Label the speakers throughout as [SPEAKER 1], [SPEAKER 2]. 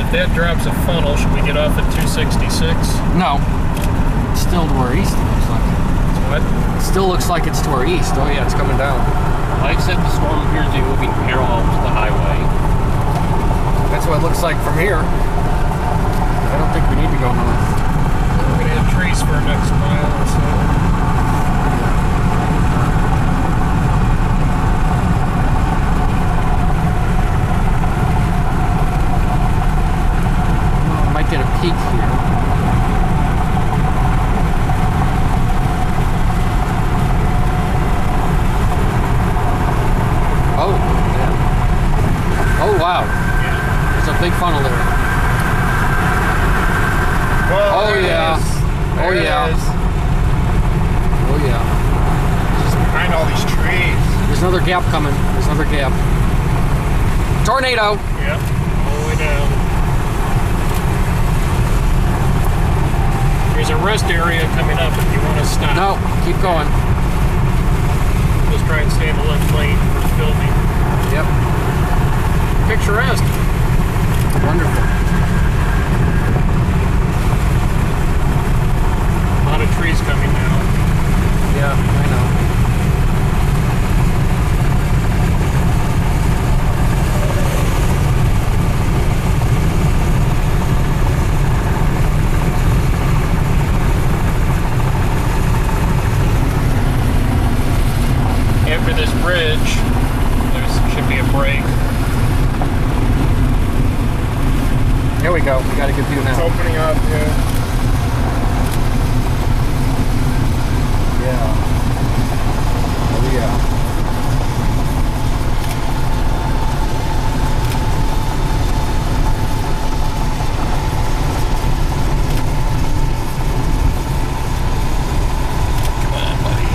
[SPEAKER 1] if that drops a funnel, should we get off at 266?
[SPEAKER 2] No. It's still to our east, it looks like.
[SPEAKER 1] What?
[SPEAKER 2] It still looks like it's to our east. Oh yeah, it's coming down.
[SPEAKER 3] Like I said, the storm appears to be moving parallel to the highway.
[SPEAKER 2] That's what it looks like from here. I don't think we need to go north.
[SPEAKER 1] We're going to have trees for our next mile or so.
[SPEAKER 2] Might get a peak here. Oh, yeah. Oh, wow.
[SPEAKER 1] Yeah.
[SPEAKER 2] There's a big funnel there.
[SPEAKER 1] Whoa,
[SPEAKER 2] Oh, yeah. Oh, yeah. Oh, yeah.
[SPEAKER 1] Just behind all these trees.
[SPEAKER 2] There's another gap coming. There's another gap. Tornado.
[SPEAKER 1] Yep. All the way down. There's a rest area coming up if you want to stop.
[SPEAKER 2] No, keep going.
[SPEAKER 1] Just try and stay in the left lane for filming.
[SPEAKER 2] Yep.
[SPEAKER 1] Picturesque.
[SPEAKER 2] Wonderful.
[SPEAKER 1] A lot of trees coming now.
[SPEAKER 2] Yeah, I know.
[SPEAKER 1] After this bridge, there should be a break.
[SPEAKER 2] Here we go. We got a good view now.
[SPEAKER 1] It's opening up, yeah.
[SPEAKER 2] Yeah. Oh yeah.
[SPEAKER 1] Come on, buddy.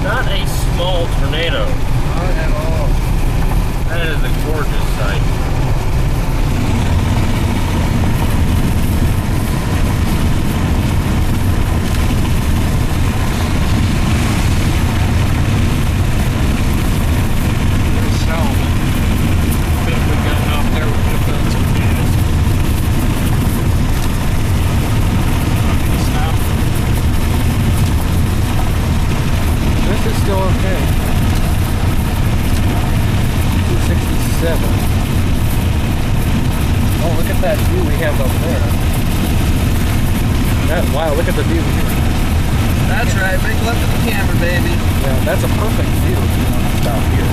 [SPEAKER 1] Not a small tornado.
[SPEAKER 2] Not at all.
[SPEAKER 1] That is a gorgeous sight. Could have gotten off there, we could have done some gas. Stop.
[SPEAKER 2] This is still okay. 267. Oh, look at that view we have up there. Wow, look at the view here.
[SPEAKER 4] That's right, make left with the camera, baby.
[SPEAKER 2] Yeah, that's a perfect view if you want to stop here.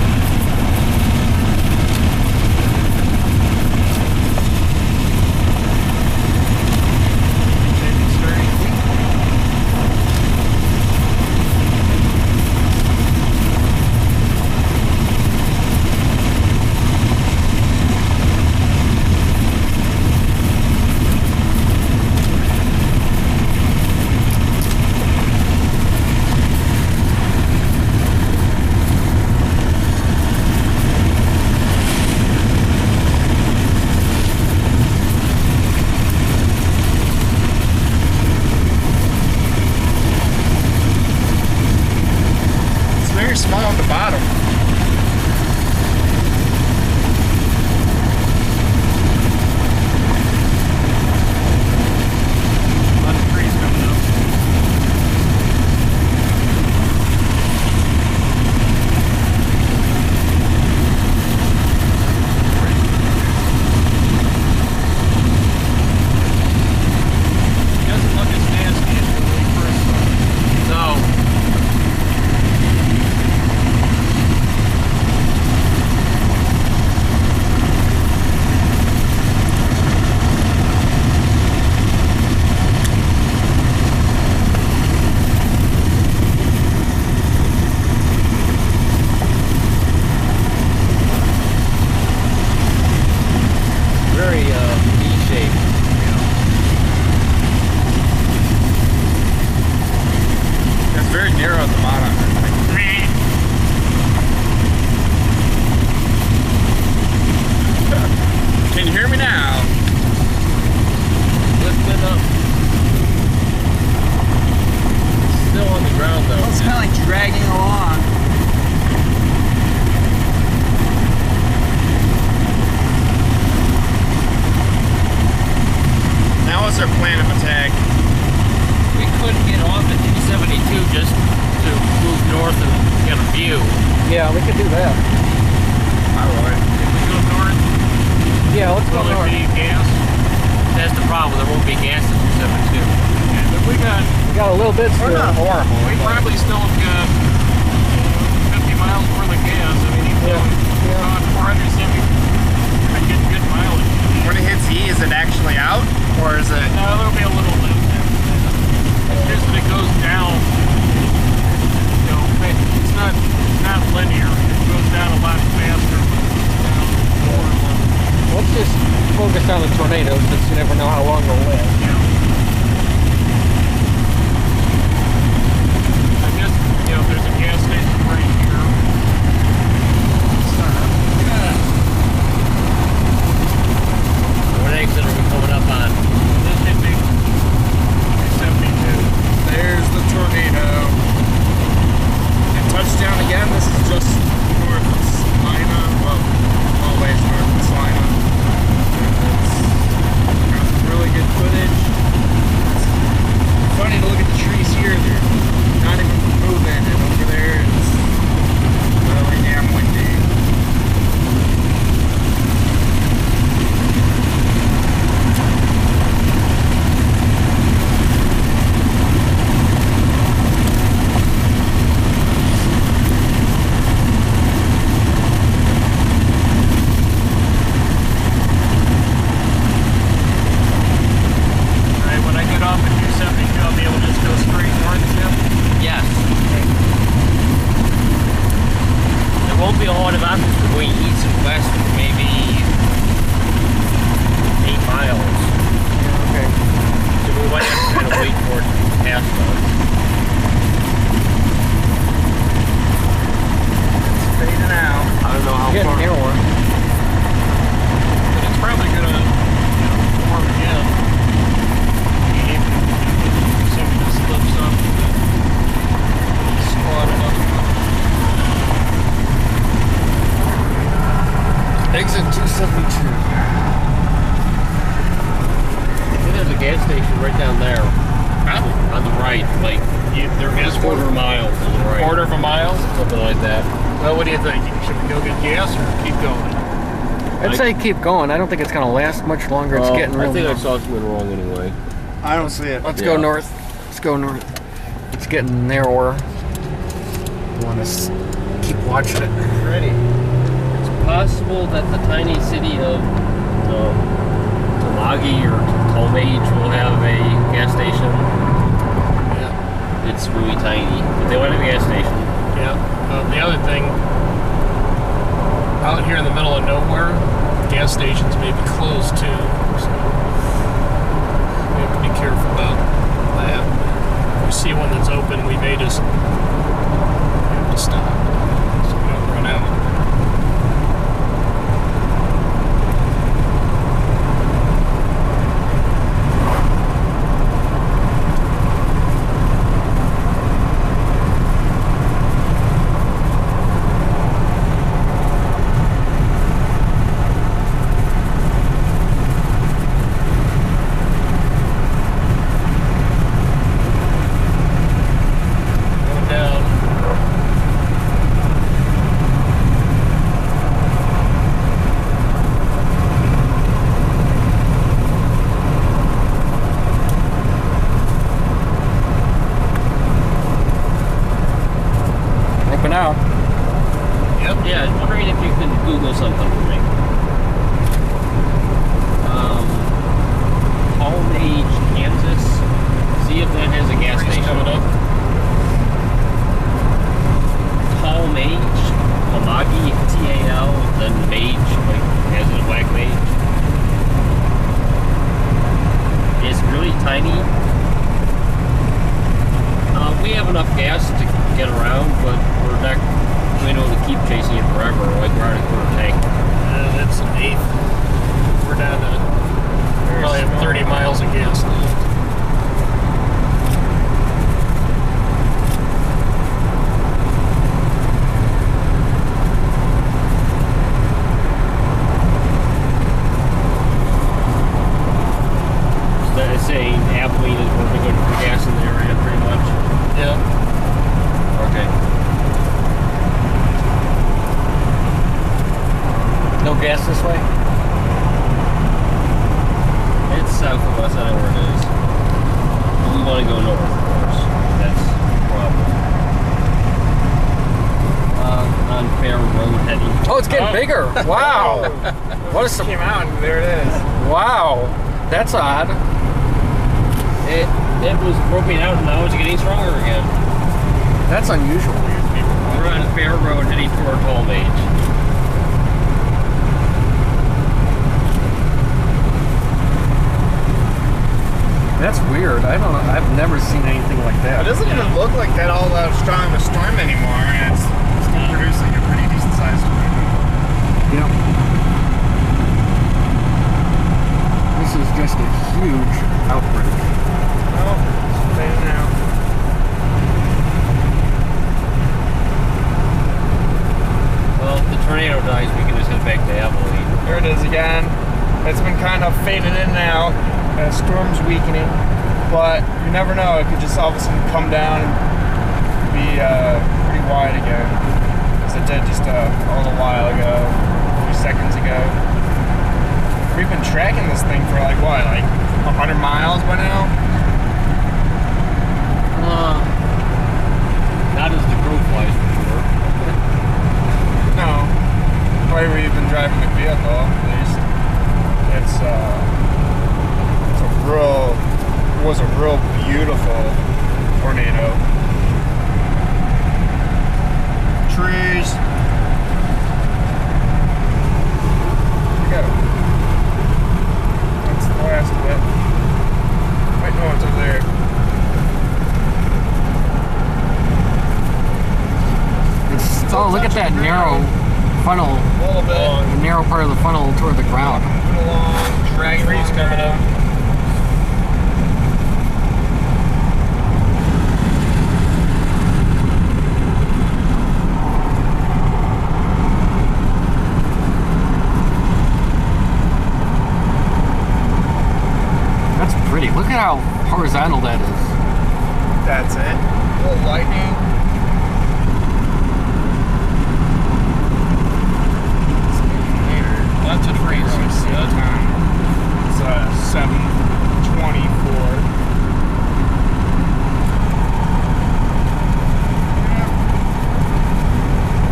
[SPEAKER 4] very narrow at the bottom. Can you hear me now?
[SPEAKER 3] Lift it up. It's still on the ground though.
[SPEAKER 4] Well, it's kind of like dragging along. Now what's our plan of attack?
[SPEAKER 3] We could get off at 272 just to move north and get a view.
[SPEAKER 2] Yeah, we could do that.
[SPEAKER 4] I would.
[SPEAKER 1] If we go north,
[SPEAKER 2] Yeah, let's go
[SPEAKER 1] will
[SPEAKER 2] north.
[SPEAKER 1] it be gas?
[SPEAKER 3] That's the problem. There won't be gas at 272.
[SPEAKER 1] And if we got,
[SPEAKER 2] We got a little bit
[SPEAKER 4] We're
[SPEAKER 2] still.
[SPEAKER 4] not horrible.
[SPEAKER 1] we probably still have got 50 miles worth of gas. I mean, even
[SPEAKER 2] Yeah.
[SPEAKER 1] though on 470, I get good mileage.
[SPEAKER 4] When it hits E, is it actually out? Or is it...
[SPEAKER 1] No, there'll be a little lift there. It's just that it goes down. You know, it's not linear. It goes down a lot faster.
[SPEAKER 2] Let's just focus on the tornadoes since you never know how long they'll last.
[SPEAKER 1] I guess, you know, there's a gas station right here.
[SPEAKER 3] What exit are we coming up on?
[SPEAKER 1] This should be 72.
[SPEAKER 4] There's the tornado. And touchdown again, this is just north of Salina. Well, all the way north of Salina. It's really good footage. It's funny to look at the trees here. They're not even moving. And over there, it's really damn windy.
[SPEAKER 1] Right, when I get off at 272, I'll be able to just go straight north, Jim?
[SPEAKER 3] Yes. There won't be a lot of options for going east and west for maybe 8 miles.
[SPEAKER 2] Okay.
[SPEAKER 3] So we might have to kind of wait for it to pass those.
[SPEAKER 4] It's fading out.
[SPEAKER 3] I don't know how
[SPEAKER 2] Getting
[SPEAKER 3] far.
[SPEAKER 2] narrower.
[SPEAKER 1] But it's probably going to, you know, form again. Something that slips up and squat up.
[SPEAKER 2] Exit 272.
[SPEAKER 3] There's a gas station right down there.
[SPEAKER 1] Probably.
[SPEAKER 3] On the right, like
[SPEAKER 1] There is
[SPEAKER 3] quarter mile to the right.
[SPEAKER 1] quarter of a mile.
[SPEAKER 3] Something like that.
[SPEAKER 1] Well, what do you think? Should we go get gas or keep going?
[SPEAKER 2] I'd say keep going. I don't think it's going to last much longer. It's getting real
[SPEAKER 3] I think I
[SPEAKER 2] narrow.
[SPEAKER 3] saw something wrong anyway.
[SPEAKER 4] I don't see it.
[SPEAKER 2] Let's go
[SPEAKER 3] Yeah.
[SPEAKER 2] north. Let's go north. It's getting narrower. I want to keep watching it.
[SPEAKER 3] Ready. It's possible that the tiny city of Tulagi or Tolmage will have a gas station.
[SPEAKER 1] Yeah.
[SPEAKER 3] It's really tiny, but they want a gas station.
[SPEAKER 1] Yeah. The other thing, out here in the middle of nowhere, gas stations may be closed too. So we have to be careful about that. If we see one that's open, we may just have to stop so we don't run out. Going down.
[SPEAKER 3] have enough gas to get around, but we're not going to be able to keep chasing it forever. Like we're at a quarter tank.
[SPEAKER 1] That's an eighth. We're down to probably have 30 miles of gas left.
[SPEAKER 3] It's saying Abilene is where we're going to put gas in the area, pretty much.
[SPEAKER 1] Yeah.
[SPEAKER 3] Okay.
[SPEAKER 2] No gas this way?
[SPEAKER 3] It's south of us, I don't know where it is. But we want to go north, of course. That's the problem. On Fair Road heading.
[SPEAKER 2] Oh, it's getting bigger. Wow. What a
[SPEAKER 4] Came out and there it is.
[SPEAKER 2] Wow. That's odd.
[SPEAKER 3] It was broken out and now it's getting stronger again.
[SPEAKER 2] That's unusual.
[SPEAKER 3] We're on Fair Road heading toward Home Age.
[SPEAKER 2] That's weird. I don't know. I've never seen anything like that.
[SPEAKER 4] It doesn't even look like that all that strong of a storm anymore, and it's still producing a pretty decent sized tornado.
[SPEAKER 2] Yep. This is just a huge outbreak.
[SPEAKER 4] Oh, it's fading out.
[SPEAKER 3] Well, if the tornado dies, we can just head back to Abilene.
[SPEAKER 4] There it is again. It's been kind of fading in and out. The storm's weakening, but you never know. It could just all of a sudden come down and be pretty wide again, as it did just a little while ago, a few seconds ago. We've been tracking this thing for like what, like 100 miles by now?
[SPEAKER 3] Not as the crow flies, for sure.
[SPEAKER 4] No. The way we've been driving the vehicle, at least. It was a real beautiful tornado. Trees. Here we go. That's the last of it. Wait, no, it's over there.
[SPEAKER 2] Oh, look at that narrow funnel.
[SPEAKER 4] A little bit.
[SPEAKER 2] The narrow part of the funnel toward the ground.
[SPEAKER 4] Along, dragging
[SPEAKER 1] Trees coming up.
[SPEAKER 2] That's pretty. Look at how horizontal that is.
[SPEAKER 4] That's it. A little lightning.
[SPEAKER 1] Lots of trees.
[SPEAKER 4] It's 7:24.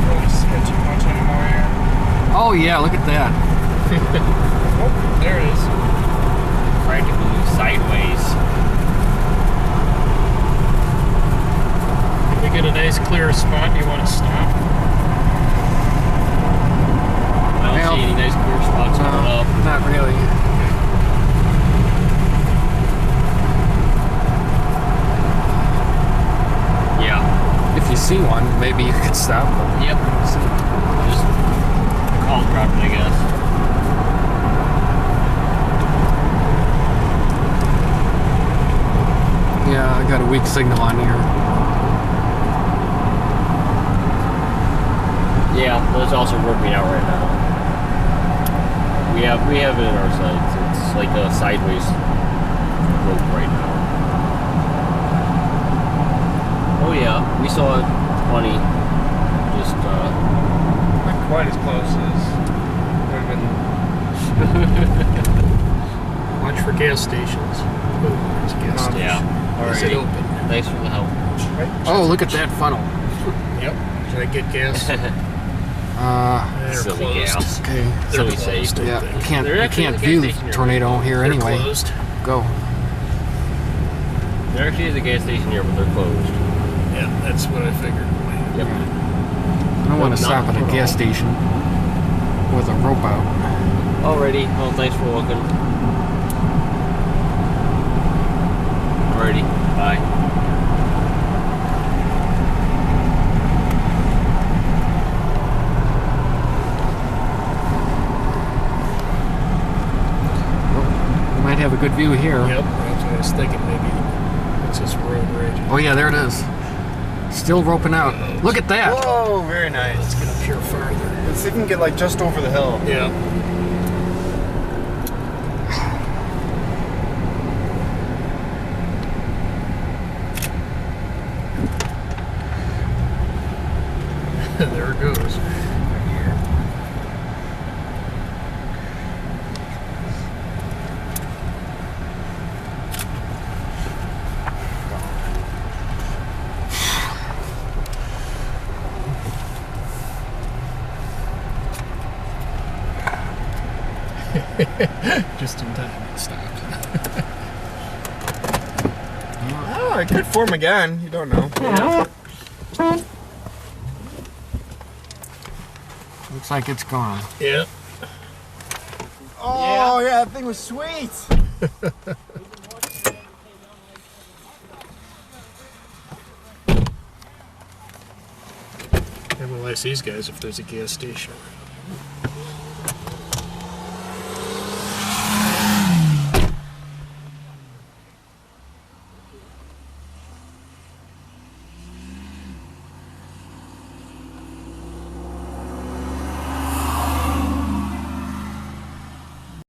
[SPEAKER 4] Really see it too much anymore here.
[SPEAKER 2] Oh yeah, look at that.
[SPEAKER 4] Oh, there it is.
[SPEAKER 3] Practically sideways.
[SPEAKER 1] If we get a nice clear spot, you want to stop?
[SPEAKER 3] I don't see any nice clear spots coming up.
[SPEAKER 2] Not really.
[SPEAKER 3] Yeah.
[SPEAKER 2] If you see one, maybe you could stop.
[SPEAKER 3] Yep. Just call dropping, I guess.
[SPEAKER 2] Yeah, I got a weak signal on here.
[SPEAKER 3] Yeah, but it's also working out right now. We have it in our sights. It's like a sideways rope right now. Oh yeah, we saw it plenty. Just
[SPEAKER 4] Not quite as close as would have been.
[SPEAKER 1] Watch for gas stations. Oh, there's a gas station.
[SPEAKER 3] yeah.
[SPEAKER 1] Is it
[SPEAKER 3] Alrighty.
[SPEAKER 1] open?
[SPEAKER 3] Thanks for the help.
[SPEAKER 4] Right?
[SPEAKER 2] Oh, look at that funnel.
[SPEAKER 1] Yep. Should I get gas? They're
[SPEAKER 3] Silly
[SPEAKER 1] closed.
[SPEAKER 3] gas.
[SPEAKER 2] Okay.
[SPEAKER 1] They're
[SPEAKER 3] Silly
[SPEAKER 1] closed,
[SPEAKER 3] safe.
[SPEAKER 1] I
[SPEAKER 2] Yeah,
[SPEAKER 1] think.
[SPEAKER 2] you can't
[SPEAKER 3] There
[SPEAKER 2] you
[SPEAKER 3] actually
[SPEAKER 2] can't
[SPEAKER 3] is a
[SPEAKER 2] view
[SPEAKER 3] gas
[SPEAKER 2] the
[SPEAKER 3] station here.
[SPEAKER 2] tornado here
[SPEAKER 1] They're
[SPEAKER 2] anyway.
[SPEAKER 1] closed.
[SPEAKER 2] Go.
[SPEAKER 3] There actually is a gas station here, but they're closed.
[SPEAKER 1] Yeah, that's what I figured.
[SPEAKER 3] Yep.
[SPEAKER 2] I don't want to stop at a gas station with a rope out.
[SPEAKER 3] Alrighty. Well, thanks for looking. Alrighty. Bye.
[SPEAKER 2] good view here.
[SPEAKER 1] Yep, that's what I was thinking. Maybe it's this road right here.
[SPEAKER 2] Oh yeah, there it is. Still roping out. Look at that.
[SPEAKER 4] Whoa, very nice.
[SPEAKER 1] Let's get up here farther.
[SPEAKER 4] Let's see if we can get like just over the hill.
[SPEAKER 1] Yeah. There it goes. Just in time, it stopped.
[SPEAKER 4] Oh, it could form again. You don't know.
[SPEAKER 2] Looks like it's gone.
[SPEAKER 1] Yeah.
[SPEAKER 4] Oh, yeah, that thing was sweet.
[SPEAKER 1] And we'll ask these guys if there's a gas station.